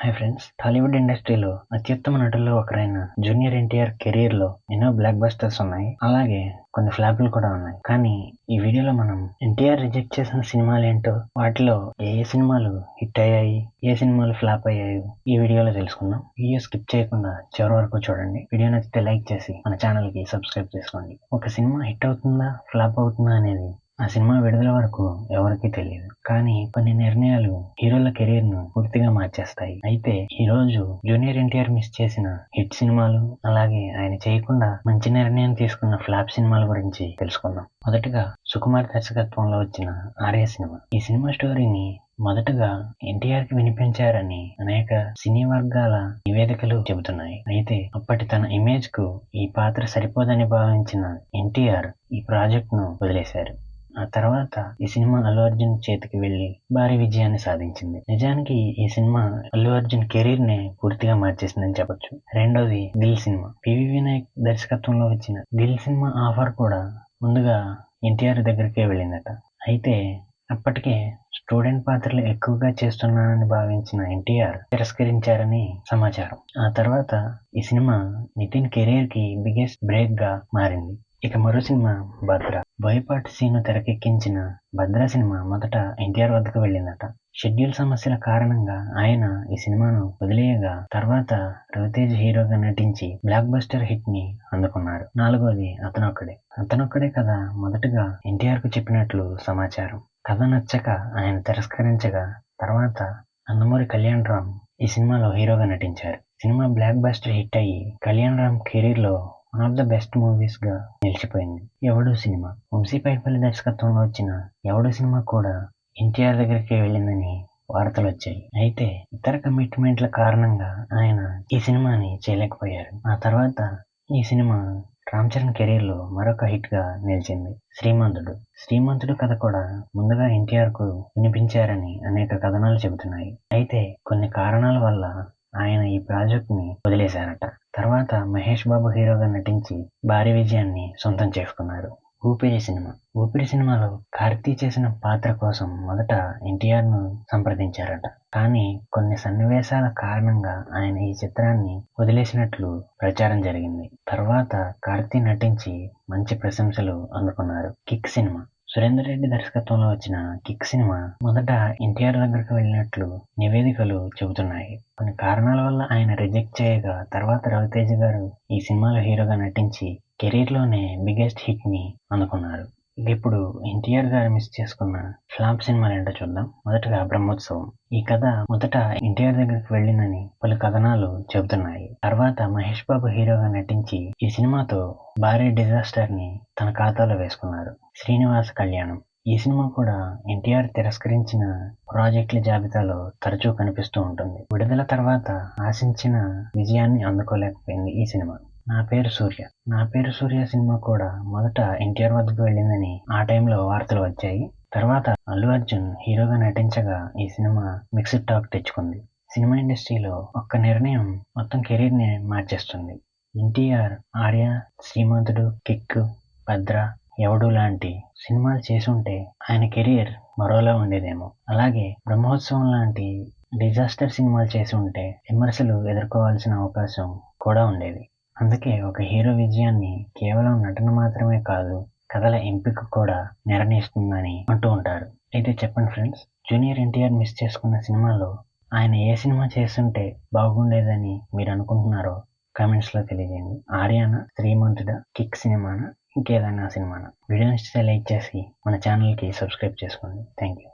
Hi friends, Tollywood ఇండస్ట్రీలో అత్యుత్తమ నటుల్లో ఒకరైన జూనియర్ ఎన్టీఆర్ కెరీర్ లో ఎన్నో బ్లాక్ బస్టర్స్ ఉన్నాయి. అలాగే కొన్ని ఫ్లాపులు కూడా ఉన్నాయి. కానీ ఈ వీడియోలో మనం ఎన్టీఆర్ రిజెక్ట్ చేసిన సినిమాలు ఏంటో, వాటిలో ఏ సినిమాలు హిట్ అయ్యాయి, ఏ సినిమాలు ఫ్లాప్ అయ్యాయో ఈ వీడియోలో తెలుసుకుందాం. వీడియో స్కిప్ చేయకుండా చివరి వరకు చూడండి. వీడియో నచ్చితే లైక్ చేసి మన ఛానల్ కి సబ్స్క్రైబ్ చేసుకోండి. ఒక సినిమా హిట్ అవుతుందా ఫ్లాప్ అవుతుందా అనేది ఆ సినిమా విడుదల వరకు ఎవరికీ తెలియదు. కానీ కొన్ని నిర్ణయాలు హీరోల కెరీర్ ను పూర్తిగా మార్చేస్తాయి. అయితే ఈ రోజు జూనియర్ ఎన్టీఆర్ మిస్ చేసిన హిట్ సినిమాలు, అలాగే ఆయన చేయకుండా మంచి నిర్ణయం తీసుకున్న ఫ్లాప్ సినిమాల గురించి తెలుసుకుందాం. మొదటగా సుకుమార్ దర్శకత్వంలో వచ్చిన ఆర్య సినిమా. ఈ సినిమా స్టోరీని మొదటగా ఎన్టీఆర్ కి వినిపించారని అనేక సినీ వర్గాల నివేదికలు చెబుతున్నాయి. అయితే అప్పటి తన ఇమేజ్ కు ఈ పాత్ర సరిపోదని భావించిన ఎన్టీఆర్ ఈ ప్రాజెక్ట్ ను వదిలేశారు. ఆ తర్వాత ఈ సినిమా అల్లు అర్జున్ చేతికి వెళ్లి భారీ విజయాన్ని సాధించింది. నిజానికి ఈ సినిమా అల్లు అర్జున్ కెరీర్ నే పూర్తిగా మార్చేసిందని చెప్పొచ్చు. రెండోది దిల్ సినిమా. పివి వినాయక్ దర్శకత్వంలో వచ్చిన దిల్ సినిమా ఆఫర్ కూడా ముందుగా ఎన్టీఆర్ దగ్గరికే వెళ్ళిందట. అయితే అప్పటికే స్టూడెంట్ పాత్రలు ఎక్కువగా చేస్తున్నానని భావించిన ఎన్టీఆర్ తిరస్కరించారని సమాచారం. ఆ తర్వాత ఈ సినిమా నితిన్ కెరీర్ కి బిగ్గెస్ట్ బ్రేక్ గా మారింది. ఇక మరో సినిమా భద్ర. బోయపాటి సీను తెరకెక్కించిన భద్ర సినిమా మొదట ఎన్టీఆర్ వద్దకు వెళ్ళిందట. షెడ్యూల్ సమస్యల కారణంగా ఆయన ఈ సినిమాను వదిలేయగా తర్వాత రవితేజ్ హీరోగా నటించి బ్లాక్ బస్టర్ హిట్ ని అందుకున్నారు. నాలుగోది అతనొక్కడే కథ మొదటగా ఎన్టీఆర్ కు చెప్పినట్లు సమాచారం. కథ నచ్చక ఆయన తిరస్కరించగా తర్వాత నందమూరి కళ్యాణ్ రామ్ ఈ సినిమాలో హీరోగా నటించారు. సినిమా బ్లాక్ బస్టర్ హిట్ అయ్యి కళ్యాణ్ రామ్ కెరీర్ లో one of the best movies గా నిలిచిపోయింది. ఎవడు సినిమా. వంశీ పైడిపల్లి దర్శకత్వంలో వచ్చిన ఎవడు సినిమా కూడా ఎన్టీఆర్ దగ్గరికి వెళ్ళిందని వార్తలు వచ్చాయి. అయితే ఇతర కమిట్మెంట్ల కారణంగా ఆయన ఈ సినిమాని చేయలేకపోయారు. ఆ తర్వాత ఈ సినిమా రామ్ చరణ్ కెరీర్ లో మరొక హిట్ గా నిలిచింది. శ్రీమంతుడు కథ కూడా ముందుగా ఎన్టీఆర్ కు వినిపించారని అనేక కథనాలు చెబుతున్నాయి. అయితే కొన్ని కారణాల వల్ల ఆయన ఈ ప్రాజెక్ట్ ని వదిలేశారట. తర్వాత మహేష్ బాబు హీరోగా నటించి భారీ విజయాన్ని సొంతం చేసుకున్నారు. ఊపిరి సినిమాలో కార్తీ చేసిన పాత్ర కోసం మొదట ఎన్టీఆర్ ను సంప్రదించారట. కానీ కొన్ని సన్నివేశాల కారణంగా ఆయన ఈ చిత్రాన్ని వదిలేసినట్లు ప్రచారం జరిగింది. తర్వాత కార్తీ నటించి మంచి ప్రశంసలు అందుకున్నారు. Kick cinema. సురేందర్ రెడ్డి దర్శకత్వంలో వచ్చిన కిక్ సినిమా మొదట ఎన్టీఆర్ దగ్గరకు వెళ్ళినట్లు నివేదికలు చెబుతున్నాయి. కొన్ని కారణాల వల్ల ఆయన రిజెక్ట్ చేయగా తర్వాత రవితేజ గారు ఈ సినిమాలో హీరోగా నటించి కెరీర్ లోనే బిగ్గెస్ట్ హిట్ ని అందుకున్నారు. ఇప్పుడు ఎన్టీఆర్ గారు మిస్ చేసుకున్న ఫ్లాప్ సినిమాలు ఏంటో చూద్దాం. మొదటగా బ్రహ్మోత్సవం. ఈ కథ మొదట ఎన్టీఆర్ దగ్గరికి వెళ్ళిందని పలు కథనాలు చెబుతున్నాయి. తర్వాత మహేష్ బాబు హీరోగా నటించి ఈ సినిమాతో భారీ డిజాస్టర్ ని తన ఖాతాలో వేసుకున్నారు. శ్రీనివాస కళ్యాణం. ఈ సినిమా కూడా ఎన్టీఆర్ తిరస్కరించిన ప్రాజెక్టుల జాబితాలో తరచూ కనిపిస్తూ ఉంటుంది. విడుదల తర్వాత ఆశించిన విజయాన్ని అందుకోలేకపోయింది ఈ సినిమా. నా పేరు సూర్య సినిమా కూడా మొదట ఎన్టీఆర్ వద్దకు వెళ్ళిందని ఆ టైంలో వార్తలు వచ్చాయి. తర్వాత అల్లు అర్జున్ హీరోగా నటించగా ఈ సినిమా మిక్స్డ్ టాక్ తెచ్చుకుంది. సినిమా ఇండస్ట్రీలో ఒక్క నిర్ణయం మొత్తం కెరీర్ ని మార్చేస్తుంది. ఎన్టీఆర్ ఆర్య, శ్రీమంతుడు, కిక్, భద్ర, ఎవడు లాంటి సినిమాలు చేసుంటే ఆయన కెరీర్ మరోలా ఉండేదేమో. అలాగే బ్రహ్మోత్సవం లాంటి డిజాస్టర్ సినిమాలు చేసి ఉంటే విమర్శలు ఎదుర్కోవాల్సిన అవకాశం కూడా ఉండేది. అందుకే ఒక హీరో విజయాన్ని కేవలం నటన మాత్రమే కాదు, కథల ఎంపిక కూడా నిర్ణయిస్తుందని అంటూ ఉంటారు. అయితే చెప్పండి ఫ్రెండ్స్, జూనియర్ ఎన్టీఆర్ మిస్ చేసుకున్న సినిమాలో ఆయన ఏ సినిమా చేస్తుంటే బాగుండేదని మీరు అనుకుంటున్నారో కామెంట్స్ లో తెలియజేయండి. ఆర్యానా, శ్రీమంతుడా, కిక్ సినిమానా, ఇంకేదైనా సినిమానా? వీడియో నచ్చితే లైక్ చేసి మన ఛానల్ కి సబ్స్క్రైబ్ చేసుకోండి. Thank you.